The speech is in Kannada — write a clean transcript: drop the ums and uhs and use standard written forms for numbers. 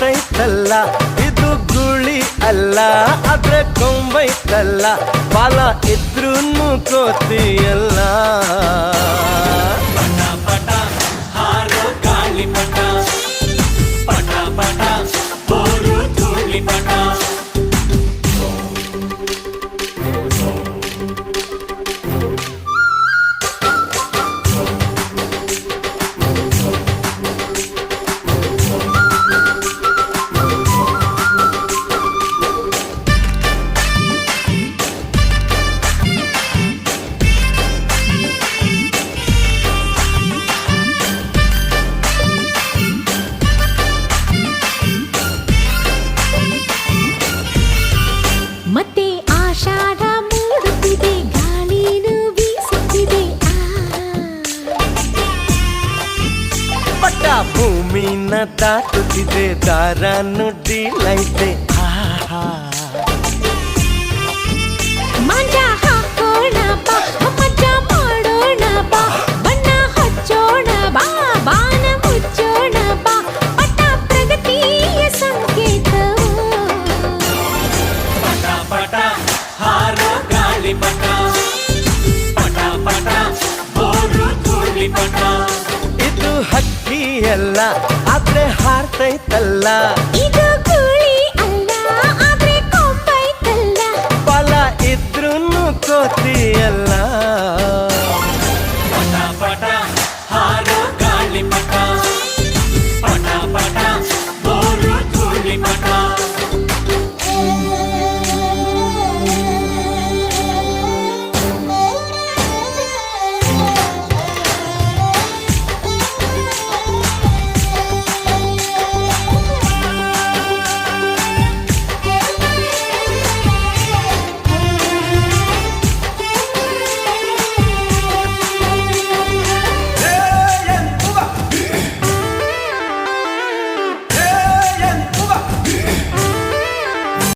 ಹಾರ್ತೈತಲ್ಲ ಇದು ಗುಳಿ ಅಲ್ಲ ಆದ್ರೆ ಕೊಂಬೈತಲ್ಲ ಬಾಲ ಇದ್ರೂ ಕೋತಿಯಲ್ಲ ಪಟ ಪಟ ಹಾರೋ ಗಾಳಿ ಪಟ ಪಟ ಪಟ ಬೋರು ಧೂಳಿ ಪಟ ಮತ್ತೆ ಆಷಾಢ ಮೂಡುತ್ತಿದೆ ಗಾಳಿನೂ ಬೀಸುತ್ತಿದೆ ಪಟ್ಟ ಭೂಮಿನ ದಾಟುತ್ತಿದೆ ದಾರ ನುಡ್ಡಿಲೈತೆ ಆಹಾ ಮಂಜ ಹಾಕೋಣ ಬಾ ಮಜಾ ಮಾಡೋಣ ಬಾ ಬಣ್ಣ ಹಚ್ಚೋಣ ಬಾ ಬಾನ ಮುಚ್ಚೋಣ ಬಾ ಪಟ ಪ್ರಗತಿಯ ಸಂಕೇತವು ಪಟ ಪಟ ಹಾರೋ ಗಾಳಿ ಪಟ ಪಟ ಪಟ ಬೋರು ಧೂಳಿ ಪಟ ಇದು ಹಕ್ಕಿಯಲ್ಲ ಆದ್ರೆ ಹಾರ್ತೈತಲ್ಲ ಇದು